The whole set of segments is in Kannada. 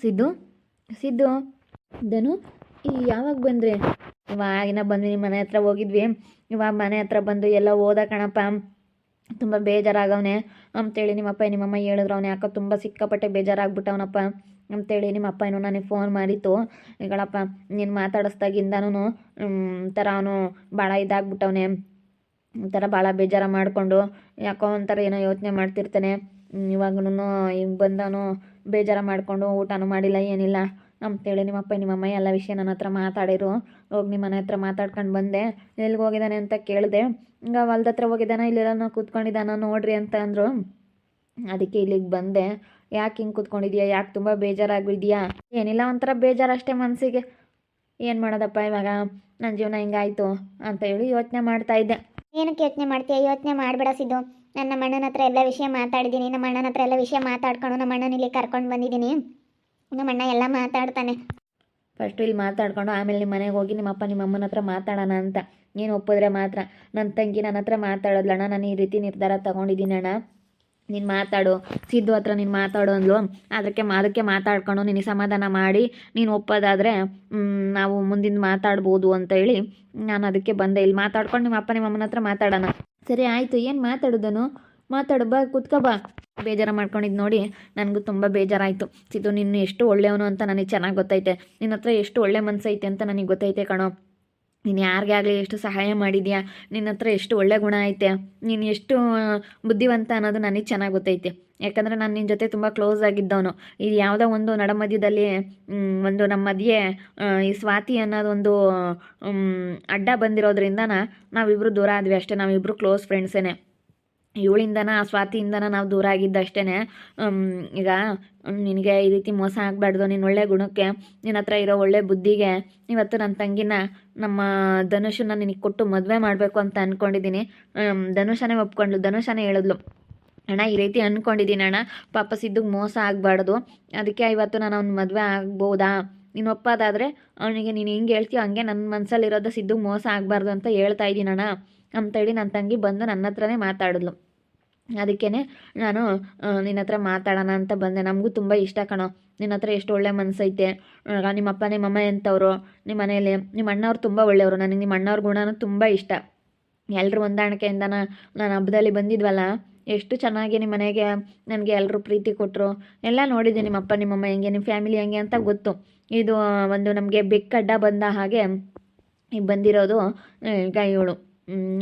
ಸಿದ್ದು ಸಿದ್ದು ಧನು ಯಾವಾಗ ಬಂದರೆ? ಇವಾಗಿನ ಬಂದ್ವಿ, ನಿಮ್ಮ ಮನೆ ಹತ್ರ ಹೋಗಿದ್ವಿ. ಇವಾಗ ಮನೆ ಹತ್ರ ಬಂದು ಎಲ್ಲ ಹೋದ ಕಣಪ್ಪ. ತುಂಬ ಬೇಜಾರಾಗವನೆ ಅಂತೇಳಿ ನಿಮ್ಮಪ್ಪ ನಿಮ್ಮಮ್ಮ ಹೇಳಿದ್ರು. ಅವನು ಯಾಕೋ ತುಂಬ ಸಿಕ್ಕಾಪಟ್ಟೆ ಬೇಜಾರಾಗ್ಬಿಟ್ಟವನಪ್ಪ ಅಂತೇಳಿ ನಿಮ್ಮಪ್ಪ ಏನೋ ನನಗೆ ಫೋನ್ ಮಾಡಿತ್ತು. ಈಗಳಪ್ಪ ನೀನು ಮಾತಾಡಿಸ್ದಾಗಿಂದನೂ ಒಂಥರ ಅವನು ಭಾಳ ಇದಾಗ್ಬಿಟ್ಟವನೆ. ಒಂಥರ ಭಾಳ ಬೇಜಾರ ಮಾಡಿಕೊಂಡು ಯಾಕೋ ಒಂಥರ ಏನೋ ಯೋಚನೆ ಮಾಡ್ತಿರ್ತಾನೆ. ಇವಾಗೂ ಈಗ ಬಂದವನು ಬೇಜಾರ ಮಾಡಿಕೊಂಡು ಊಟನೂ ಮಾಡಿಲ್ಲ ಏನಿಲ್ಲ ಅಂತೇಳಿ ನಿಮ್ಮಪ್ಪ ನಿಮ್ಮಮ್ಮ ಎಲ್ಲ ವಿಷಯ ನನ್ನ ಹತ್ರ ಮಾತಾಡಿರು. ಹೋಗಿ ನಿಮ್ಮ ಮನೆ ಹತ್ರ ಮಾತಾಡ್ಕೊಂಡು ಬಂದೆ. ಎಲ್ಲಿಗೆ ಹೋಗಿದ್ದಾನೆ ಅಂತ ಕೇಳಿದೆ. ಹಿಂಗೆ ಹೊಲ್ದ ಹತ್ರ ಹೋಗಿದ್ದಾನ, ಇಲ್ಲೆಲ್ಲ ಕೂತ್ಕೊಂಡಿದ್ದಾನ ನೋಡ್ರಿ ಅಂತ ಅಂದರು. ಅದಕ್ಕೆ ಇಲ್ಲಿಗೆ ಬಂದೆ. ಯಾಕೆ ಹಿಂಗೆ ಕೂತ್ಕೊಂಡಿದ್ಯಾ? ಯಾಕೆ ತುಂಬ ಬೇಜಾರಾಗಿದೆಯಾ? ಏನಿಲ್ಲ, ಒಂಥರ ಬೇಜಾರು ಅಷ್ಟೇ ಮನಸ್ಸಿಗೆ. ಏನು ಮಾಡೋದಪ್ಪ ಇವಾಗ, ನನ್ನ ಜೀವನ ಹಿಂಗಾಯಿತು ಅಂತ ಹೇಳಿ ಯೋಚನೆ ಮಾಡ್ತಾಯಿದ್ದೆ. ಏನಕ್ಕೆ ಯೋಚನೆ ಮಾಡ್ತೀಯ? ಯೋಚನೆ ಮಾಡಬೇಡ ಸಿದ್ದು. ನಮ್ಮ ಅಣ್ಣನ ಹತ್ರ ಎಲ್ಲ ವಿಷಯ ಮಾತಾಡಿದ್ದೀನಿ. ನಮ್ಮ ಅಣ್ಣನ ಹತ್ರ ಎಲ್ಲ ವಿಷಯ ಮಾತಾಡ್ಕೊಂಡು ನಮ್ಮ ಅಣ್ಣನ ಇಲ್ಲಿ ಕರ್ಕೊಂಡು ಬಂದಿದ್ದೀನಿ. ನಮ್ಮ ಅಣ್ಣ ಎಲ್ಲ ಮಾತಾಡ್ತಾನೆ. ಫಸ್ಟು ಇಲ್ಲಿ ಮಾತಾಡ್ಕೊಂಡು ಆಮೇಲೆ ನಿಮ್ಮ ಮನೆಗೆ ಹೋಗಿ ನಿಮ್ಮಪ್ಪ ನಿಮ್ಮಮ್ಮನ ಹತ್ರ ಮಾತಾಡೋಣ ಅಂತ. ನೀನು ಒಪ್ಪಿದ್ರೆ ಮಾತ್ರ. ನನ್ನ ತಂಗಿ ನನ್ನ ಹತ್ರ ಮಾತಾಡೋದ್ಲಣ್ಣ, ನಾನು ಈ ರೀತಿ ನಿರ್ಧಾರ ತೊಗೊಂಡಿದ್ದೀನಿ ಅಣ್ಣ, ನೀನು ಮಾತಾಡು, ಸಿದ್ದು ಹತ್ರ ನೀನು ಮಾತಾಡು ಅಂದ್ಲು. ಅದಕ್ಕೆ ಮಾತಾಡ್ಕೊಂಡು ನಿನಗೆ ಸಮಾಧಾನ ಮಾಡಿ ನೀನು ಒಪ್ಪೋದಾದರೆ ನಾವು ಮುಂದಿನ ಮಾತಾಡ್ಬೋದು ಅಂತ ಹೇಳಿ ನಾನು ಅದಕ್ಕೆ ಬಂದೆ. ಇಲ್ಲಿ ಮಾತಾಡ್ಕೊಂಡು ನಿಮ್ಮ ಅಪ್ಪ ನಿಮ್ಮಮ್ಮನ ಹತ್ರ ಮಾತಾಡೋಣ. ಸರಿ ಆಯಿತು, ಏನು ಮಾತಾಡೋದನು? ಮಾತಾಡು ಬಾ, ಕುತ್ಕೋ ಬಾ. ಬೇಜಾರು ಮಾಡ್ಕೊಂಡಿದ್ದು ನೋಡಿ ನನಗೂ ತುಂಬ ಬೇಜಾರಾಯಿತು. ಸಿದ್ದು ನೀನು ಎಷ್ಟು ಒಳ್ಳೆಯವನು ಅಂತ ನನಗೆ ಚೆನ್ನಾಗಿ ಗೊತ್ತೈತೆ. ನಿನ್ನ ಹತ್ರ ಎಷ್ಟು ಒಳ್ಳೆ ಮನಸ್ಸೈತೆ ಅಂತ ನನಗೆ ಗೊತ್ತೈತೆ ಕಣೋ. ನೀನು ಯಾರಿಗೇ ಆಗಲಿ ಎಷ್ಟು ಸಹಾಯ ಮಾಡಿದ್ಯಾ, ನಿನ್ನ ಹತ್ರ ಎಷ್ಟು ಒಳ್ಳೆ ಗುಣ ಐತೆ, ನೀನು ಎಷ್ಟು ಬುದ್ಧಿವಂತ ಅನ್ನೋದು ನನಗೆ ಚೆನ್ನಾಗಿ ಗೊತ್ತೈತೆ. ಯಾಕಂದರೆ ನಾನು ನಿನ್ನ ಜೊತೆ ತುಂಬ ಕ್ಲೋಸ್ ಆಗಿದ್ದವನು. ಇದು ಯಾವುದೋ ಒಂದು ನಡಮಧ್ಯದಲ್ಲಿ ಒಂದು ನಮ್ಮ ಮಧ್ಯೆ ಈ ಸ್ವಾತಿ ಅನ್ನೋದೊಂದು ಅಡ್ಡ ಬಂದಿರೋದ್ರಿಂದ ನಾವಿಬ್ಬರು ದೂರ ಆದ್ವಿ ಅಷ್ಟೇ. ನಾವಿಬ್ಬರು ಕ್ಲೋಸ್ ಫ್ರೆಂಡ್ಸೇನೆ. ಇವಳಿಂದನ ಸ್ವಾತಿಯಿಂದನ ನಾವು ದೂರ ಆಗಿದ್ದಷ್ಟೇ. ಈಗ ನಿನಗೆ ಈ ರೀತಿ ಮೋಸ ಆಗಬಾರ್ದು. ನಿನ್ನ ಒಳ್ಳೆ ಗುಣಕ್ಕೆ, ನಿನ್ನ ಹತ್ರ ಇರೋ ಒಳ್ಳೆ ಬುದ್ಧಿಗೆ ಇವತ್ತು ನನ್ನ ತಂಗಿನ ನಮ್ಮ ಧನುಷನ್ನ ನಿನಗೆ ಕೊಟ್ಟು ಮದುವೆ ಮಾಡಬೇಕು ಅಂತ ಅಂದ್ಕೊಂಡಿದ್ದೀನಿ. ಧನುಷನೇ ಒಪ್ಕೊಂಡ್ಲು. ಧನುಷನೇ ಹೇಳಿದ್ಲು, ಅಣ್ಣ ಈ ರೀತಿ ಅಂದ್ಕೊಂಡಿದ್ದೀನಿ ಅಣ್ಣ, ಪಾಪ ಸಿದ್ದುಗೆ ಮೋಸ ಆಗಬಾರ್ದು, ಅದಕ್ಕೆ ಇವತ್ತು ನಾನು ಅವ್ನ ಮದುವೆ ಆಗ್ಬೋದಾ, ನೀನು ಒಪ್ಪೋದಾದರೆ ಅವನಿಗೆ ನೀನು ಹಿಂಗೆ ಹೇಳ್ತೀಯ ಹಂಗೆ ನನ್ನ ಮನಸ್ಸಲ್ಲಿರೋದು ಸಿದ್ದುಗೆ ಮೋಸ ಆಗಬಾರ್ದು ಅಂತ ಹೇಳ್ತಾ ಇದ್ದೀನಣ್ಣ ಅಂತೇಳಿ ನನ್ನ ತಂಗಿ ಬಂದು ನನ್ನ ಹತ್ರನೇ ಮಾತಾಡಿದ್ಲು. ಅದಕ್ಕೇ ನಾನು ನಿನ್ನ ಹತ್ರ ಮಾತಾಡೋಣ ಅಂತ ಬಂದೆ. ನಮಗೂ ತುಂಬ ಇಷ್ಟ ಕಣೋ, ನಿನ್ನ ಹತ್ರ ಎಷ್ಟು ಒಳ್ಳೆ ಮನಸ್ಸೈತೆ. ನಿಮ್ಮಪ್ಪ ನಿಮ್ಮಮ್ಮ ಎಂಥವ್ರು, ನಿಮ್ಮ ಮನೇಲಿ ನಿಮ್ಮ ಅಣ್ಣವ್ರು ತುಂಬ ಒಳ್ಳೆಯವರು. ನನಗೆ ನಿಮ್ಮ ಅಣ್ಣವ್ರ ಗುಣನೂ ತುಂಬ ಇಷ್ಟ. ಎಲ್ಲರೂ ಹೊಂದಾಣಿಕೆಯಿಂದ ನಾನು ಹಬ್ಬದಲ್ಲಿ ಬಂದಿದ್ವಲ್ಲ, ಎಷ್ಟು ಚೆನ್ನಾಗಿ ನಿಮ್ಮ ಮನೆಗೆ ನನಗೆ ಎಲ್ಲರೂ ಪ್ರೀತಿ ಕೊಟ್ಟರು. ಎಲ್ಲ ನೋಡಿದ್ದೆ ನಿಮ್ಮಪ್ಪ ನಿಮ್ಮಮ್ಮ ಹೆಂಗೆ, ನಿಮ್ಮ ಫ್ಯಾಮಿಲಿ ಹೆಂಗೆ ಅಂತ ಗೊತ್ತು. ಇದು ಒಂದು ನಮಗೆ ಬೆಕ್ಕಡ್ಡ ಬಂದ ಹಾಗೆ ಈಗ ಬಂದಿರೋದು ಈಗ ಇವಳು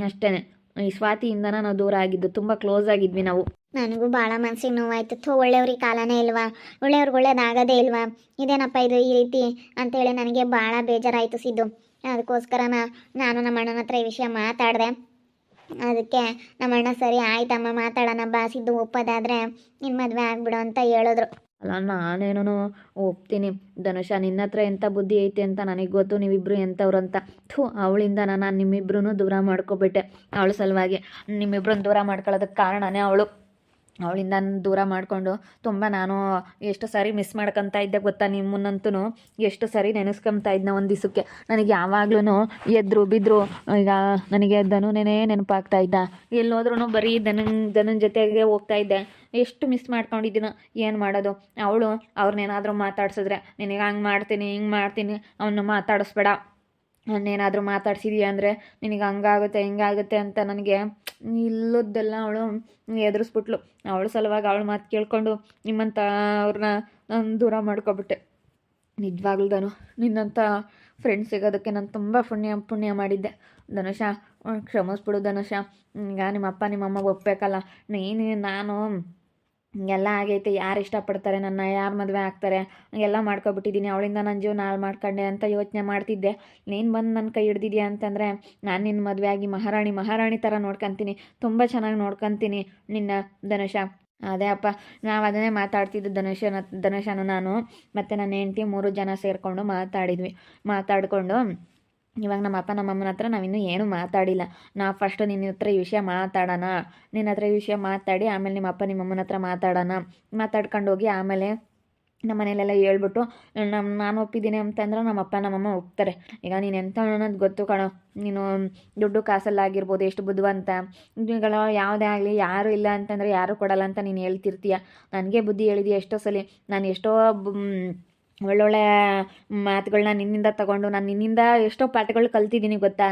ಅಷ್ಟೇ. ಈ ಸ್ವಾತಿಯಿಂದನ ನಾವು ದೂರ ಆಗಿದ್ದು, ತುಂಬ ಕ್ಲೋಸ್ ಆಗಿದ್ವಿ ನಾವು. ನನಗೂ ಭಾಳ ಮನ್ಸಿಗೆ ನೋವಾಯ್ತು. ಒಳ್ಳೆಯವ್ರಿಗೆ ಕಾಲನೇ ಇಲ್ವಾ, ಒಳ್ಳೆಯವ್ರಿಗೆ ಒಳ್ಳೇದಾಗದೇ ಇಲ್ವಾ, ಇದೇನಪ್ಪ ಇದು ಈ ರೀತಿ ಅಂತೇಳಿ ನನಗೆ ಭಾಳ ಬೇಜಾರಾಯಿತು ಸಿದ್ದು. ಅದಕ್ಕೋಸ್ಕರ ನಾನು ನಮ್ಮ ಅಣ್ಣನ ಹತ್ರ ಈ ವಿಷಯ ಮಾತಾಡಿದೆ. ಅದಕ್ಕೆ ನಮ್ಮ ಅಣ್ಣ ಸರಿ ಆಯ್ತಮ್ಮ ಮಾತಾಡೋಣ ಬಾ, ಸಿದ್ದು ಒಪ್ಪೋದಾದರೆ ನಿನ್ನ ಮದುವೆ ಆಗ್ಬಿಡು ಅಂತ ಹೇಳಿದ್ರು. ಅಲ್ಲ ನಾನೇನೋ ಒಪ್ತೀನಿ ಧನುಷ, ನಿನ್ನ ಹತ್ರ ಎಂಥ ಬುದ್ಧಿ ಐತೆ ಅಂತ ನನಗೆ ಗೊತ್ತು, ನೀವಿಬ್ಬರು ಎಂಥವ್ರು ಅಂತ. ಅವಳಿಂದ ನಾನು ನಿಮ್ಮಿಬ್ರೂ ದೂರ ಮಾಡ್ಕೊಬಿಟ್ಟೆ. ಅವಳ ಸಲುವಾಗಿ ನಿಮ್ಮಿಬ್ರನ್ನ ದೂರ ಮಾಡ್ಕೊಳ್ಳೋದಕ್ಕೆ ಕಾರಣನೇ ಅವಳಿಂದ ನಾನು ದೂರ ಮಾಡಿಕೊಂಡು ತುಂಬ ನಾನು ಎಷ್ಟು ಸಾರಿ ಮಿಸ್ ಮಾಡ್ಕೊತಾ ಇದ್ದೆ ಗೊತ್ತಾ. ನಿಮ್ಮನ್ನಂತೂ ಎಷ್ಟು ಸಾರಿ ನೆನೆಸ್ಕೊತಾ ಇದ್ನ ಒಂದು ದಿವಸಕ್ಕೆ. ನನಗೆ ಯಾವಾಗ್ಲೂ ಎದ್ರು ಬಿದ್ದರು ಈಗ ನನಗೆ ಧನುನೇ ನೆನಪಾಗ್ತಾ ಇದ್ದ. ಎಲ್ಲೋದ್ರೂ ಬರೀ ಧನನ ಜೊತೆಗೆ ಹೋಗ್ತಾ ಇದ್ದೆ. ಎಷ್ಟು ಮಿಸ್ ಮಾಡ್ಕೊಂಡಿದ್ದೀನೋ, ಏನು ಮಾಡೋದು. ಅವಳು ಅವ್ರನ್ನೇನಾದರೂ ಮಾತಾಡ್ಸಿದ್ರೆ ನಿನಗೆ ಹಂಗೆ ಮಾಡ್ತೀನಿ ಹಿಂಗೆ ಮಾಡ್ತೀನಿ, ಅವನ್ನ ಮಾತಾಡಿಸ್ಬೇಡ, ಅವನ್ನೇನಾದರೂ ಮಾತಾಡ್ಸಿದೀಯ ಅಂದರೆ ನಿನಗೆ ಹಂಗಾಗುತ್ತೆ ಹಿಂಗಾಗುತ್ತೆ ಅಂತ ನನಗೆ ಇಲ್ಲದ್ದೆಲ್ಲ ಅವಳು ಎದುರಿಸ್ಬಿಟ್ಲು. ಅವಳ ಸಲುವಾಗಿ ಅವಳು ಮಾತು ಕೇಳ್ಕೊಂಡು ನಿಮ್ಮಂಥ ಅವ್ರನ್ನ ನಾನು ದೂರ ಮಾಡ್ಕೊಬಿಟ್ಟೆ. ನಿಜವಾಗ್ಲೂ ಧನು, ನಿನ್ನಂಥ ಫ್ರೆಂಡ್ಸ್ ಸಿಗೋದಕ್ಕೆ ನಾನು ತುಂಬ ಪುಣ್ಯ ಮಾಡಿದ್ದೆ ಧನುಷ. ಕ್ಷಮಿಸ್ಬಿಡು ಧನುಷ. ಈಗ ನಿಮ್ಮಪ್ಪ ನಿಮ್ಮಮ್ಮ ಒಪ್ಪಬೇಕಲ್ಲ. ನಾನು ಎಲ್ಲ ಆಗೈತೆ, ಯಾರು ಇಷ್ಟಪಡ್ತಾರೆ ನನ್ನ, ಯಾರು ಮದುವೆ ಆಗ್ತಾರೆ, ಎಲ್ಲ ಮಾಡ್ಕೊಬಿಟ್ಟಿದ್ದೀನಿ. ಅವಳಿಂದ ನನ್ನ ಜೀವನ ಹಾಳು ಮಾಡ್ಕೊಂಡೆ ಅಂತ ಯೋಚನೆ ಮಾಡ್ತಿದ್ದೆ. ನೀನು ಬಂದು ನನ್ನ ಕೈ ಹಿಡ್ದಿದ್ಯಾ ಅಂತಂದರೆ ನಾನು ನಿನ್ನ ಮದುವೆ ಆಗಿ ಮಹಾರಾಣಿ ಥರ ನೋಡ್ಕೊತೀನಿ, ತುಂಬ ಚೆನ್ನಾಗಿ ನೋಡ್ಕೊತೀನಿ ನಿನ್ನ ಧನುಷ. ಅದೇ ಅಪ್ಪ, ನಾವು ಅದನ್ನೇ ಮಾತಾಡ್ತಿದ್ದು ಧನುಷನು ನಾನು ಮತ್ತು ನನ್ನ ಹೆಂಡತಿ 3 ಜನ ಸೇರಿಕೊಂಡು ಮಾತಾಡಿಕೊಂಡು ಇವಾಗ ನಮ್ಮ ಅಪ್ಪ ನಮ್ಮಮ್ಮನ ಹತ್ರ ನಾವಿನ್ನೂ ಏನೂ ಮಾತಾಡಿಲ್ಲ. ನಾವು ಫಸ್ಟು ನಿನ್ನ ಹತ್ರ ಈ ವಿಷಯ ಮಾತಾಡೋಣ, ನಿನ್ನ ಹತ್ರ ಈ ವಿಷಯ ಮಾತಾಡಿ ಆಮೇಲೆ ನಿಮ್ಮ ಅಪ್ಪ ನಿಮ್ಮಮ್ಮನ ಹತ್ರ ಮಾತಾಡೋಣ. ಮಾತಾಡ್ಕೊಂಡು ಹೋಗಿ ಆಮೇಲೆ ನಮ್ಮ ಮನೇಲೆಲ್ಲ ಹೇಳ್ಬಿಟ್ಟು ನಾನು ಒಪ್ಪಿದ್ದೀನಿ ಅಂತಂದ್ರೆ ನಮ್ಮಪ್ಪ ನಮ್ಮಮ್ಮ ಒಪ್ತಾರೆ. ಈಗ ನೀನು ಎಂಥ ಅನ್ನೋದು ಗೊತ್ತು ಕಣೋ. ನೀನು ದುಡ್ಡು ಕಾಸಲ್ಲಾಗಿರ್ಬೋದು ಎಷ್ಟು ಬುದ್ಧಿವಂತ. ಇವುಗಳ ಯಾವುದೇ ಆಗಲಿ ಯಾರು ಇಲ್ಲ ಅಂತಂದರೆ ಯಾರು ಕೊಡಲ್ಲ ಅಂತ ನೀನು ಹೇಳ್ತಿರ್ತೀಯ. ನನಗೆ ಬುದ್ಧಿ ಹೇಳಿದೀಯ ಎಷ್ಟೋ ಸಲ. ನಾನು ಎಷ್ಟೋ ಒಳ್ಳೊಳ್ಳೆ ಮಾತುಗಳನ್ನ ನಿನ್ನಿಂದ ತಗೊಂಡು ನಾನು ನಿನ್ನಿಂದ ಎಷ್ಟೋ ಪಾಠಗಳು ಕಲ್ತಿದ್ದೀನಿ ಗೊತ್ತಾ.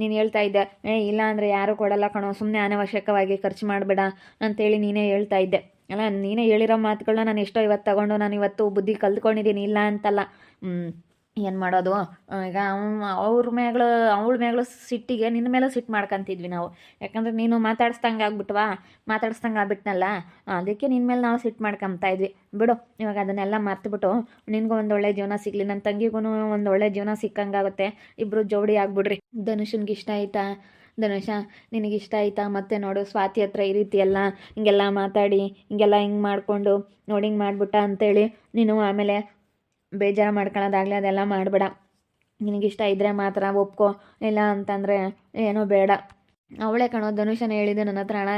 ನೀನು ಹೇಳ್ತಾ ಇದ್ದೆ ಇಲ್ಲ ಅಂದರೆ ಯಾರೂ ಕೊಡಲ್ಲ ಕಣೋ, ಸುಮ್ಮನೆ ಅನಾವಶ್ಯಕವಾಗಿ ಖರ್ಚು ಮಾಡಬೇಡ ಅಂತೇಳಿ ನೀನೇ ಹೇಳ್ತಾ ಇದ್ದೆ ಅಲ್ಲ. ನೀನೇ ಹೇಳಿರೋ ಮಾತುಗಳನ್ನ ನಾನು ಎಷ್ಟೋ ಇವತ್ತು ತಗೊಂಡು ನಾನು ಇವತ್ತು ಬುದ್ಧಿ ಕಲ್ತ್ಕೊಂಡಿದ್ದೀನಿ, ಇಲ್ಲ ಅಂತಲ್ಲ. ಏನು ಮಾಡೋದು. ಈಗ ಅವಳ ಮೇಗಳು ಸಿಟ್ಟಿಗೆ ನಿನ್ನ ಮೇಲೂ ಸಿಟ್ಟು ಮಾಡ್ಕೊತಿದ್ವಿ ನಾವು. ಯಾಕಂದರೆ ನೀನು ಮಾತಾಡಿಸ್ದಂಗೆ ಆಗ್ಬಿಟ್ನಲ್ಲ, ಅದಕ್ಕೆ ನಿನ್ನ ಮೇಲೆ ನಾವು ಸಿಟ್ಟು ಮಾಡ್ಕೊತಾ ಇದ್ವಿ. ಬಿಡು, ಇವಾಗ ಅದನ್ನೆಲ್ಲ ಮರ್ತುಬಿಟ್ಟು ನಿನಗೂ ಒಂದು ಒಳ್ಳೆ ಜೀವನ ಸಿಗಲಿ, ನನ್ನ ತಂಗಿಗೂ ಒಂದು ಒಳ್ಳೆ ಜೀವನ ಸಿಕ್ಕಂಗಾಗುತ್ತೆ. ಇಬ್ಬರು ಜೋಡಿ ಆಗ್ಬಿಡ್ರಿ. ಧನುಷನ್ಗೆ ಇಷ್ಟ ಆಯಿತಾ? ಧನುಷ ನಿನಗಿಷ್ಟ ಆಯಿತಾ? ಮತ್ತೆ ನೋಡು ಸ್ವಾತಿ ಹತ್ರ ಈ ರೀತಿ ಎಲ್ಲ ಹಿಂಗೆಲ್ಲ ಮಾತಾಡಿ ಹಿಂಗೆಲ್ಲ ಹಿಂಗೆ ಮಾಡಿಕೊಂಡು ನೋಡಿ ಹಿಂಗೆ ಮಾಡಿಬಿಟ್ಟ ಅಂತೇಳಿ ನೀನು ಆಮೇಲೆ ಬೇಜಾರು ಮಾಡ್ಕೊಳ್ಳೋದಾಗಲಿ ಅದೆಲ್ಲ ಮಾಡಬೇಡ. ನಿನಗಿಷ್ಟ ಇದ್ದರೆ ಮಾತ್ರ ಒಪ್ಕೊ, ಇಲ್ಲ ಅಂತಂದರೆ ಏನೂ ಬೇಡ. ಅವಳೇ ಕಣೋ ಧನುಷನ ಹೇಳಿದ್ದು ನನ್ನ ಹತ್ರ, ಹಣ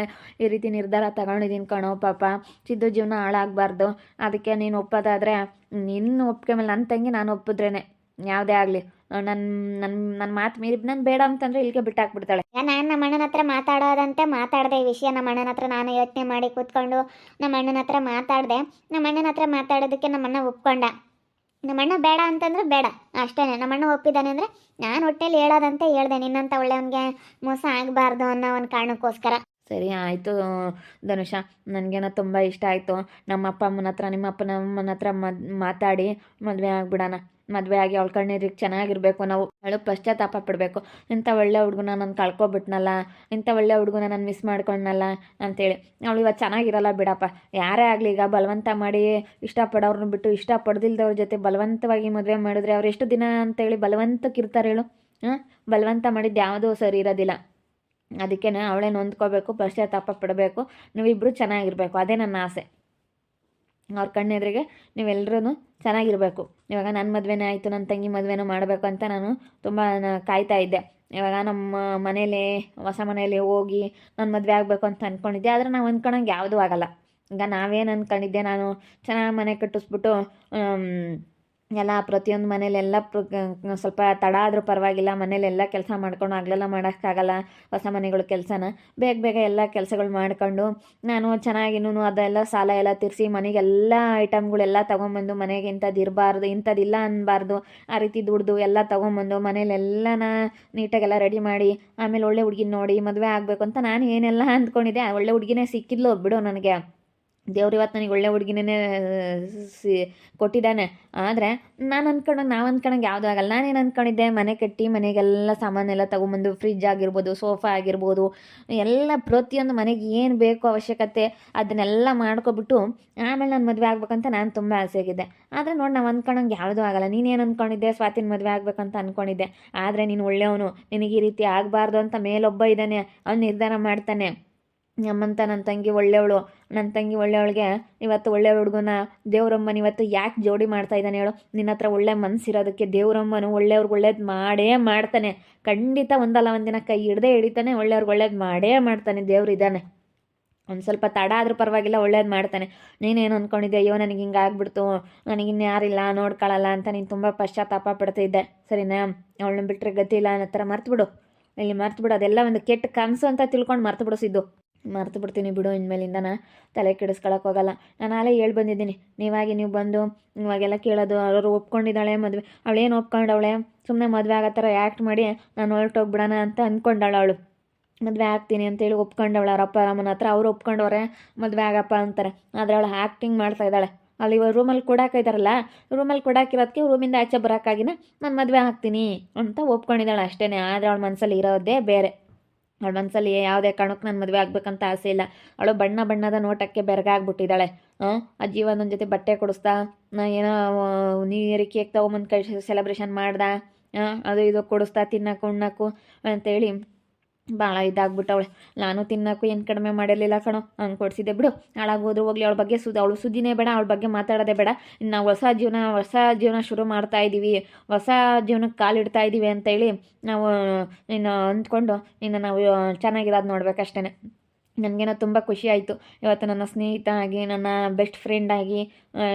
ಈ ರೀತಿ ನಿರ್ಧಾರ ತಗೊಂಡಿದ್ದೀನಿ ಕಣೋ, ಪಾಪ ಸಿದ್ದು ಜೀವನ ಹಾಳಾಗಬಾರ್ದು, ಅದಕ್ಕೆ ನೀನು ಒಪ್ಪೋದಾದರೆ ನಿನ್ನ ಒಪ್ಪಿಗೆ ಮೇಲೆ ನನ್ನ ತಂಗಿ ನಾನು ಒಪ್ಪಿದ್ರೇ ಯಾವುದೇ ಆಗಲಿ ನನ್ನ ಮಾತು ಮೀರಿ ನಾನು ಬೇಡ ಅಂತಂದರೆ ಇಲ್ಲಿಗೆ ಬಿಟ್ಟಾಕ್ಬಿಡ್ತಾಳೆ. ನಾನು ನಮ್ಮ ಅಣ್ಣನ ಹತ್ರ ಮಾತಾಡಿದೆ ಈ ವಿಷಯ. ನಮ್ಮ ಅಣ್ಣನ ಹತ್ರ ನಾನು ಯೋಚನೆ ಮಾಡಿ ಕೂತ್ಕೊಂಡು ನಮ್ಮ ಅಣ್ಣನ ಹತ್ರ ಮಾತಾಡಿದೆ. ನಮ್ಮ ಅಣ್ಣನ ಹತ್ರ ಮಾತಾಡೋದಕ್ಕೆ ನಮ್ಮ ಅಣ್ಣ ಒಪ್ಕೊಂಡ. ನಮ್ಮ ಅಣ್ಣ ಬೇಡ ಅಂತಂದ್ರೆ ಬೇಡ ಅಷ್ಟೇ. ನಮ್ಮ ಅಣ್ಣ ಒಪ್ಪಿದ್ದಾನೆ ಅಂದರೆ ನಾನು ಹೊಟ್ಟೆಲಿ ಹೇಳೋದಂತೆ ಹೇಳ್ದೆ, ನಿನ್ನಂಥ ಒಳ್ಳೆಯವನಿಗೆ ಮೋಸ ಆಗಬಾರ್ದು ಅನ್ನೋ ಒಂದು ಕಾರಣಕ್ಕೋಸ್ಕರ. ಸರಿ ಆಯಿತು ಧನುಷ, ನನಗೇನೋ ತುಂಬ ಇಷ್ಟ ಆಯಿತು. ನಮ್ಮ ಅಪ್ಪ ಅಮ್ಮನ ಹತ್ರ ನಿಮ್ಮ ಅಪ್ಪ ನಮ್ಮನ ಹತ್ರ ಮಾತಾಡಿ ಮದುವೆ ಆಗಿಬಿಡೋಣ. ಮದುವೆ ಆಗಿ ಅವಳ ಕಣ್ಣೀರಿಗೆ ಚೆನ್ನಾಗಿರಬೇಕು ನಾವು. ಅವಳು ಪಶ್ಚಾತ್ತಾಪ ಪಡಬೇಕು, ಇಂಥ ಒಳ್ಳೆ ಹುಡುಗನ ನಾನು ಕಳ್ಕೊಬಿಟ್ನಲ್ಲ, ಇಂಥ ಒಳ್ಳೆ ಹುಡುಗನ ನಾನು ಮಿಸ್ ಮಾಡ್ಕೊಂಡನಲ್ಲ ಅಂತೇಳಿ. ಅವಳು ಇವತ್ತು ಚೆನ್ನಾಗಿರಲ್ಲ ಬಿಡಪ್ಪ. ಯಾರೇ ಆಗಲಿ ಈಗ ಬಲವಂತ ಮಾಡಿ ಇಷ್ಟಪಡೋರನ್ನ ಬಿಟ್ಟು ಇಷ್ಟಪಡ್ದಿಲ್ದವ್ರ ಜೊತೆ ಬಲವಂತವಾಗಿ ಮದುವೆ ಮಾಡಿದ್ರೆ ಅವ್ರು ಎಷ್ಟು ದಿನ ಅಂತೇಳಿ ಬಲವಂತಕ್ಕಿರ್ತಾರೆ ಹೇಳು. ಬಲವಂತ ಮಾಡಿದ್ದು ಯಾವುದೂ ಸರಿ ಇರೋದಿಲ್ಲ. ಅದಕ್ಕೆ ಅವಳೇ ನೊಂದ್ಕೋಬೇಕು, ಪಶ್ಚಾತ್ತಾಪ ಪಡಬೇಕು, ನೀವಿಬ್ಬರು ಚೆನ್ನಾಗಿರಬೇಕು. ಅದೇ ನನ್ನ ಆಸೆ. ಅವ್ರ ಕಣ್ಣೆದುರಿಗೆ ನೀವೆಲ್ಲರೂ ಚೆನ್ನಾಗಿರಬೇಕು. ಇವಾಗ ನನ್ನ ಮದುವೆನೇ ಆಯಿತು, ನನ್ನ ತಂಗಿ ಮದುವೆನೂ ಮಾಡಬೇಕು ಅಂತ ನಾನು ತುಂಬ ಕಾಯ್ತಾ ಇದ್ದೆ. ಇವಾಗ ನಮ್ಮ ಮನೇಲಿ ಹೊಸ ಮನೇಲಿ ಹೋಗಿ ನಾನು ಮದುವೆ ಆಗಬೇಕು ಅಂತ ಅಂದ್ಕೊಂಡಿದ್ದೆ. ಆದರೆ ನಾವು ಅಂದ್ಕೊಂಡಂಗೆ ಯಾವುದೂ ಆಗಲ್ಲ. ಈಗ ನಾವೇನು ಅಂದ್ಕೊಂಡಿದ್ದೆ, ನಾನು ಚೆನ್ನಾಗಿ ಮನೆ ಕಟ್ಟಿಸ್ಬಿಟ್ಟು ಎಲ್ಲ ಪ್ರತಿಯೊಂದು ಮನೇಲೆಲ್ಲ ಸ್ವಲ್ಪ ತಡ ಆದರೂ ಪರವಾಗಿಲ್ಲ, ಮನೇಲೆಲ್ಲ ಕೆಲಸ ಮಾಡ್ಕೊಂಡು ಆಗಲೆಲ್ಲ ಮಾಡೋಕ್ಕಾಗಲ್ಲ ಹೊಸ ಮನೆಗಳು ಕೆಲಸನ. ಬೇಗ ಎಲ್ಲ ಕೆಲಸಗಳು ಮಾಡ್ಕೊಂಡು ನಾನು ಚೆನ್ನಾಗಿನೂ ಅದೆಲ್ಲ ಸಾಲ ಎಲ್ಲ ತೀರಿಸಿ ಮನೆಗೆಲ್ಲ ಐಟಮ್ಗಳೆಲ್ಲ ತೊಗೊಂಬಂದು ಮನೆಗೆ ಇಂಥದ್ದು ಇಂಥದ್ದಿಲ್ಲ ಅನ್ನಬಾರ್ದು, ಆ ರೀತಿ ದುಡ್ದು ಎಲ್ಲ ತೊಗೊಂಬಂದು ಮನೇಲೆಲ್ಲನ ನೀಟಾಗೆಲ್ಲ ರೆಡಿ ಮಾಡಿ ಆಮೇಲೆ ಒಳ್ಳೆ ಹುಡುಗಿನ ನೋಡಿ ಮದುವೆ ಆಗಬೇಕು ಅಂತ ನಾನು ಏನೆಲ್ಲ ಅಂದ್ಕೊಂಡಿದ್ದೆ. ಒಳ್ಳೆ ಹುಡುಗಿನೇ ಸಿಕ್ಕಿದ್ಲು ಬಿಡು ನನಗೆ. ದೇವ್ರು ಇವತ್ತು ನನಗೆ ಒಳ್ಳೆ ಹುಡುಗಿನೇ ಕೊಟ್ಟಿದ್ದಾನೆ. ಆದರೆ ನಾವು ಅಂದ್ಕೊಂಡಂಗೆ ಯಾವುದೂ ಆಗಲ್ಲ. ನಾನೇನು ಅಂದ್ಕೊಂಡಿದ್ದೆ, ಮನೆ ಕಟ್ಟಿ ಮನೆಗೆಲ್ಲ ಸಾಮಾನೆಲ್ಲ ತೊಗೊಂಬಂದು ಫ್ರಿಜ್ ಆಗಿರ್ಬೋದು, ಸೋಫಾ ಆಗಿರ್ಬೋದು, ಎಲ್ಲ ಪ್ರತಿಯೊಂದು ಮನೆಗೆ ಏನು ಬೇಕು ಅವಶ್ಯಕತೆ ಅದನ್ನೆಲ್ಲ ಮಾಡ್ಕೊಬಿಟ್ಟು ಆಮೇಲೆ ನಾನು ಮದುವೆ ಆಗ್ಬೇಕಂತ ನಾನು ತುಂಬ ಆಸೆ ಆಗಿದ್ದೆ. ಆದರೆ ನೋಡಿ ನಾವು ಅಂದ್ಕೊಂಡಂಗೆ ಯಾವುದೂ ಆಗಲ್ಲ. ನೀನೇನು ಅಂದ್ಕೊಂಡಿದ್ದೆ, ಸ್ವಾತಿನ ಮದುವೆ ಆಗ್ಬೇಕಂತ ಅಂದ್ಕೊಂಡಿದ್ದೆ. ಆದರೆ ನೀನು ಒಳ್ಳೆಯವನು, ನಿನಗೆ ಈ ರೀತಿ ಆಗಬಾರ್ದು ಅಂತ ಮೇಲೊಬ್ಬ ಇದ್ದಾನೆ, ಅವ್ನು ನಿರ್ಧಾರ ಮಾಡ್ತಾನೆ. ನಮ್ಮಂತ ನನ್ನ ತಂಗಿ ಒಳ್ಳೆಯವಳಿಗೆ ಇವತ್ತು ಒಳ್ಳೆ ಹುಡುಗನ ದೇವ್ರಮ್ಮನ ಇವತ್ತು ಯಾಕೆ ಜೋಡಿ ಮಾಡ್ತಾ ಇದ್ದಾನೆ ಹೇಳು. ನಿನ್ನ ಹತ್ರ ಒಳ್ಳೆ ಮನಸ್ಸಿರೋದಕ್ಕೆ ದೇವ್ರಮ್ಮನು ಒಳ್ಳೆಯವ್ರಿಗೆ ಒಳ್ಳೇದು ಮಾಡೇ ಮಾಡ್ತಾನೆ. ಖಂಡಿತ ಒಂದಲ್ಲ ಒಂದಿನ ಕೈ ಹಿಡ್ದೇ ಹಿಡಿತಾನೆ, ಒಳ್ಳೆಯವ್ರಿಗೆ ಒಳ್ಳೇದು ಮಾಡೇ ಮಾಡ್ತಾನೆ. ದೇವ್ರು ಇದ್ದಾನೆ. ಒಂದು ಸ್ವಲ್ಪ ತಡ ಆದರೂ ಪರವಾಗಿಲ್ಲ, ಒಳ್ಳೇದು ಮಾಡ್ತಾನೆ. ನೀನೇನು ಅಂದ್ಕೊಂಡಿದ್ದೆ, ಅಯ್ಯೋ ನನಗೆ ಹಿಂಗೆ ಆಗ್ಬಿಡ್ತು, ನನಗಿನ್ನು ಯಾರಿಲ್ಲ ನೋಡ್ಕೊಳ್ಳಲ್ಲ ಅಂತ ನೀನು ತುಂಬ ಪಶ್ಚಾತ್ತಾಪ ಪಡ್ತಿದ್ದೆ. ಸರಿನಾ? ಅವಳನ್ನ ಬಿಟ್ಟರೆ ಗತಿ ಇಲ್ಲ ಅನ್ನೋ ಥರ ಮರ್ತುಬಿಡು. ಇಲ್ಲಿ ಮರ್ತುಬಿಡು, ಅದೆಲ್ಲ ಒಂದು ಕೆಟ್ಟ ಕನಸು ಅಂತ ತಿಳ್ಕೊಂಡು ಮರ್ತುಬಿಡು ಸಿದ್ದು. ಮರ್ತು ಬಿಡ್ತೀನಿ ಬಿಡು. ಇನ್ಮೇಲಿಂದ ತಲೆ ಕೆಡಿಸ್ಕೊಳಕ್ಕೆ ಹೋಗಲ್ಲ. ನಾನು ನಾಳೆ ಹೇಳಿ ಬಂದಿದ್ದೀನಿ, ನೀವು ಬಂದು ಇವಾಗೆಲ್ಲ ಕೇಳೋದು. ಅವರು ಒಪ್ಕೊಂಡಿದ್ದಾಳೆ ಮದುವೆ, ಅವಳೇನು ಒಪ್ಕೊಂಡವಳೆ, ಸುಮ್ಮನೆ ಮದುವೆ ಆಗೋ ಥರ ಆ್ಯಕ್ಟ್ ಮಾಡಿ ನಾನು ಹೊರಟೋಗ್ಬಿಡೋಣ ಅಂತ ಅಂದ್ಕೊಂಡಾಳು. ಅವಳು ಮದುವೆ ಆಗ್ತೀನಿ ಅಂತೇಳಿ ಒಪ್ಕೊಂಡವಳು. ಅವ್ರ ಅಪ್ಪ ಅಮ್ಮನ ಹತ್ರ ಅವ್ರು ಒಪ್ಕೊಂಡವ್ರೆ ಮದುವೆ ಆಗಪ್ಪ ಅಂತಾರೆ. ಆದರೆ ಅವಳು ಆ್ಯಕ್ಟಿಂಗ್ ಮಾಡ್ತಾ ಇದ್ದಾಳೆ. ಅಲ್ಲಿ ಇವಾಗ ರೂಮಲ್ಲಿ ಕೊಡಾಕಿದಾರಲ್ಲ, ರೂಮಲ್ಲಿ ಕೊಡಾಕಿರೋದಕ್ಕೆ ರೂಮಿಂದ ಆಚೆ ಬರೋಕ್ಕಾಗಿನ ನಾನು ಮದುವೆ ಆಗ್ತೀನಿ ಅಂತ ಒಪ್ಕೊಂಡಿದ್ದಾಳೆ ಅಷ್ಟೇ. ಆದರೆ ಅವಳ ಮನಸ್ಸಲ್ಲಿ ಇರೋದೇ ಬೇರೆ. ಅವಳ ಮನಸ್ಸಲ್ಲಿ ಯಾವುದೇ ಕಾರಣಕ್ಕೆ ನಾನು ಮದುವೆ ಆಗ್ಬೇಕಂತ ಆಸೆ ಇಲ್ಲ. ಅವಳು ಬಣ್ಣದ ನೋಟಕ್ಕೆ ಬೆರಗಾಗ್ಬಿಟ್ಟಿದ್ದಾಳೆ. ಆ ಜೀವನದ ಜೊತೆ ಬಟ್ಟೆ ಕೊಡಿಸ್ತಾ, ಏನೋ ನ್ಯೂ ಇಯರ್ ಕೇಕ್ ತೊಗೊಂಬಂದು ಕೈ ಸೆಲೆಬ್ರೇಷನ್ ಮಾಡ್ದ, ಅದು ಇದು ಕೊಡಿಸ್ತಾ ತಿನ್ನೋಕು ಉಣ್ಣೋಕು ಅಂತೇಳಿ ಭಾಳ ಇದಾಗ್ಬಿಟ್ಟವಳೆ. ನಾನು ತಿನ್ನೋಕ್ಕೂ ಏನು ಕಡಿಮೆ ಮಾಡಿರಲಿಲ್ಲ ಕಣೋ, ಹಂಗೆ ಕೊಡಿಸಿದ್ದೆ ಬಿಡು. ಹಾಳಾಗೋದ್ರು ಹೋಗ್ಲಿ, ಅವಳ ಬಗ್ಗೆ ಅವಳು ಸುದ್ದಿನೇ ಬೇಡ, ಅವಳ ಬಗ್ಗೆ ಮಾತಾಡೋದೇ ಬೇಡ. ಇನ್ನು ನಾವು ಹೊಸ ಜೀವನ ಶುರು ಮಾಡ್ತಾ ಇದ್ದೀವಿ, ಹೊಸ ಜೀವನಕ್ಕೆ ಕಾಲಿಡ್ತಾ ಇದ್ದೀವಿ ಅಂತೇಳಿ ನಾವು ಇನ್ನು ಅಂದ್ಕೊಂಡು ಇನ್ನು ನಾವು ಚೆನ್ನಾಗಿರೋದು ನೋಡ್ಬೇಕಷ್ಟೇ. ನನಗೇನೋ ತುಂಬ ಖುಷಿ ಆಯಿತು. ಇವತ್ತು ನನ್ನ ಸ್ನೇಹಿತ ಆಗಿ, ನನ್ನ ಬೆಸ್ಟ್ ಫ್ರೆಂಡ್ ಆಗಿ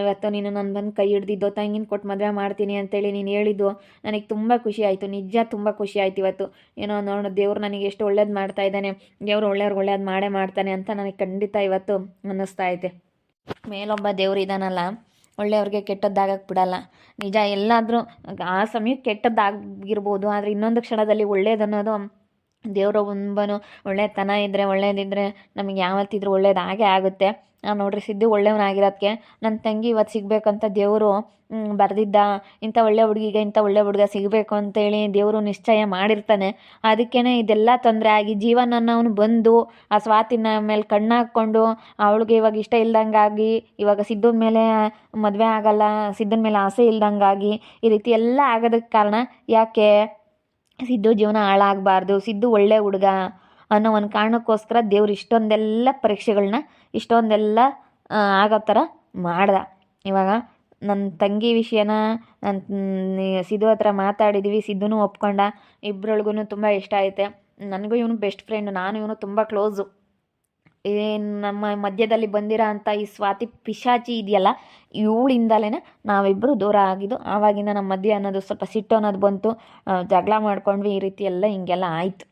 ಇವತ್ತು ನೀನು ನನ್ನ ಬಂದು ಕೈ ಹಿಡ್ದಿದ್ದು, ತಂಗಿನ ಕೊಟ್ಟು ಮದುವೆ ಮಾಡ್ತೀನಿ ಅಂತೇಳಿ ನೀನು ಹೇಳಿದ್ದು ನನಗೆ ತುಂಬ ಖುಷಿ ಆಯಿತು. ನಿಜ ತುಂಬ ಖುಷಿ ಆಯಿತು ಇವತ್ತು. ಏನೋ ನೋಡು, ದೇವ್ರು ನನಗೆ ಎಷ್ಟು ಒಳ್ಳೇದು ಮಾಡ್ತಾ ಇದ್ದಾನೆ, ದೇವ್ರು ಒಳ್ಳೆಯವ್ರಿಗೆ ಒಳ್ಳೇದು ಮಾಡೇ ಮಾಡ್ತಾನೆ ಅಂತ ನನಗೆ ಖಂಡಿತ ಇವತ್ತು ಅನ್ನಿಸ್ತಾ ಐತೆ. ಮೇಲೊಬ್ಬ ದೇವ್ರು ಇದ್ದಾನಲ್ಲ, ಒಳ್ಳೆಯವ್ರಿಗೆ ಕೆಟ್ಟದ್ದಾಗಕ್ಕೆ ಬಿಡಲ್ಲ. ನಿಜ, ಎಲ್ಲಾದರೂ ಆ ಸಮಯಕ್ಕೆ ಕೆಟ್ಟದ್ದಾಗಿರ್ಬೋದು, ಆದರೆ ಇನ್ನೊಂದು ಕ್ಷಣದಲ್ಲಿ ಒಳ್ಳೇದನ್ನೋದು ದೇವರ ಒಂಬನು ಒಳ್ಳೆತನ ಇದ್ದರೆ, ಒಳ್ಳೇದಿದ್ದರೆ ನಮಗೆ ಯಾವತ್ತಿದ್ರೂ ಒಳ್ಳೇದಾಗೇ ಆಗುತ್ತೆ. ನೋಡ್ರಿ, ಸಿದ್ದು ಒಳ್ಳೆಯವನಾಗಿರೋದಕ್ಕೆ ನನ್ನ ತಂಗಿ ಇವತ್ತು ಸಿಗಬೇಕಂತ ದೇವರು ಬರೆದಿದ್ದ. ಇಂಥ ಒಳ್ಳೆ ಹುಡುಗಿಗೆ ಇಂಥ ಒಳ್ಳೆ ಹುಡುಗ ಸಿಗಬೇಕು ಅಂತೇಳಿ ದೇವರು ನಿಶ್ಚಯ ಮಾಡಿರ್ತಾನೆ. ಅದಕ್ಕೇ ಇದೆಲ್ಲ ತೊಂದರೆ ಆಗಿ ಜೀವನನ ಅವನು ಬಂದು ಆ ಸ್ವಾತಿನ ಮೇಲೆ ಕಣ್ಣು ಹಾಕ್ಕೊಂಡು ಅವಳಿಗೆ ಇವಾಗ ಇಷ್ಟ ಇಲ್ದಂಗಾಗಿ, ಇವಾಗ ಸಿದ್ಧನ ಮೇಲೆ ಮದುವೆ ಆಗಲ್ಲ, ಸಿದ್ಧನ ಮೇಲೆ ಆಸೆ ಇಲ್ದಂಗಾಗಿ ಈ ರೀತಿ ಎಲ್ಲ ಆಗೋದಕ್ಕೆ ಕಾರಣ ಯಾಕೆ? ಸಿದ್ದು ಜೀವನ ಹಾಳಾಗಬಾರ್ದು, ಸಿದ್ದು ಒಳ್ಳೆ ಹುಡುಗ ಅನ್ನೋ ಒಂದು ಕಾರಣಕ್ಕೋಸ್ಕರ ದೇವ್ರು ಇಷ್ಟೊಂದೆಲ್ಲ ಪರೀಕ್ಷೆಗಳನ್ನ ಇಷ್ಟೊಂದೆಲ್ಲ ಆಗೋ ಥರ ಮಾಡ್ದ. ಇವಾಗ ನನ್ನ ತಂಗಿ ವಿಷಯನ ಸಿದ್ದು ಹತ್ರ ಮಾತಾಡಿದ್ವಿ, ಸಿದ್ದುನೂ ಒಪ್ಕೊಂಡ. ಇಬ್ಬರೊಳಗೂ ತುಂಬ ಇಷ್ಟ ಐತೆ. ನನಗೂ ಇವನು ಬೆಸ್ಟ್ ಫ್ರೆಂಡ್, ನಾನು ಇವನು ತುಂಬ ಕ್ಲೋಸು. ನಮ್ಮ ಮಧ್ಯದಲ್ಲಿ ಬಂದಿರೋ ಅಂಥ ಈ ಸ್ವಾತಿ ಪಿಶಾಚಿ ಇದೆಯಲ್ಲ, ಇವಳಿಂದಲೇ ನಾವಿಬ್ಬರು ದೂರ ಆಗಿದ್ದು. ಆವಾಗಿಂದ ನಮ್ಮ ಮಧ್ಯೆ ಅನ್ನೋದು ಸ್ವಲ್ಪ ಸಿಟ್ಟು ಅನ್ನೋದು ಬಂತು, ಜಗಳ ಮಾಡ್ಕೊಂಡ್ವಿ, ಈ ರೀತಿ ಎಲ್ಲ ಹಿಂಗೆಲ್ಲ ಆಯಿತು.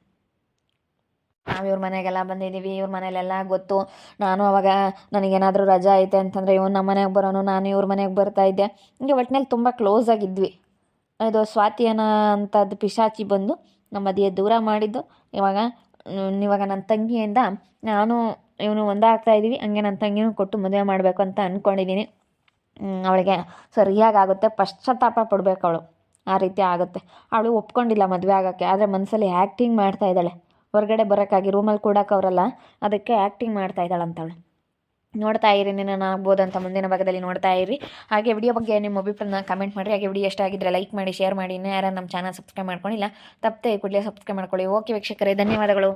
ನಾವು ಇವ್ರ ಮನೆಗೆಲ್ಲ ಬಂದಿದ್ದೀವಿ, ಇವ್ರ ಮನೇಲೆಲ್ಲ ಗೊತ್ತು. ನಾನು ಅವಾಗ ನನಗೇನಾದರೂ ರಜಾ ಐತೆ ಅಂತಂದರೆ ಇವನು ನಮ್ಮ ಮನೆಗೆ ಬರೋನು, ನಾನು ಇವ್ರ ಮನೆಗೆ ಬರ್ತಾಯಿದ್ದೆ. ಹಿಂಗೆ ಒಟ್ಟಿನಲ್ಲಿ ತುಂಬ ಕ್ಲೋಸ್ ಆಗಿದ್ವಿ. ಇದು ಸ್ವಾತಿ ಅನ್ನೋ ಅಂಥದ್ದು ಪಿಶಾಚಿ ಬಂದು ನಮ್ಮ ಮಧ್ಯೆ ದೂರ ಮಾಡಿದ್ದು. ಇವಾಗ ನನ್ನ ತಂಗಿಯಿಂದ ನಾನು ಇವನು ಒಂದಾಗ್ತಾ ಇದ್ದೀವಿ. ಹಂಗೆ ನನ್ನ ತಂಗಿನೂ ಕೊಟ್ಟು ಮದುವೆ ಮಾಡಬೇಕು ಅಂತ ಅಂದ್ಕೊಂಡಿದ್ದೀನಿ. ಅವಳಿಗೆ ಸರಿಯಾಗುತ್ತೆ, ಪಶ್ಚಾತ್ತಾಪ ಪಡಬೇಕು ಅವಳು, ಆ ರೀತಿ ಆಗುತ್ತೆ. ಅವಳು ಒಪ್ಕೊಂಡಿಲ್ಲ ಮದುವೆ ಆಗೋಕ್ಕೆ, ಆದರೆ ಮನಸ್ಸಲ್ಲಿ ಆ್ಯಕ್ಟಿಂಗ್ ಮಾಡ್ತಾ ಇದ್ದಾಳೆ. ಹೊರಗಡೆ ಬರೋಕ್ಕಾಗಿ ರೂಮಲ್ಲಿ ಕೂಡಕ್ಕೆ ಅವರಲ್ಲ, ಅದಕ್ಕೆ ಆ್ಯಕ್ಟಿಂಗ್ ಮಾಡ್ತಾ ಇದ್ದಾಳೆ ಅಂತವಳು. ನೋಡ್ತಾ ಇರಿ, ನಿನ್ನ ಆಗ್ಬೋದಂತ ಮುಂದಿನ ಭಾಗದಲ್ಲಿ ನೋಡ್ತಾ ಇರಿ. ಹಾಗೆ ವಿಡಿಯೋ ಬಗ್ಗೆ ನಿಮ್ಮ ಅಭಿಪ್ರಾಯನ ಕಮೆಂಟ್ ಮಾಡಿರಿ. ಹಾಗೆ ವಿಡಿಯೋ ಇಷ್ಟ ಆಗಿದ್ದರೆ ಲೈಕ್ ಮಾಡಿ, ಶೇರ್ ಮಾಡಿ. ಇನ್ನೂ ಯಾರು ನಮ್ಮ ಚಾನಲ್ ಸಬ್ಸ್ಕ್ರೈಬ್ ಮಾಡ್ಕೊಂಡಿಲ್ಲ, ತಪ್ಪದೆ ಕೂಡಲೇ ಸಬ್ಸ್ಕ್ರೈಬ್ ಮಾಡ್ಕೊಳ್ಳಿ. ಓಕೆ ವೀಕ್ಷಕರೇ, ಧನ್ಯವಾದಗಳು.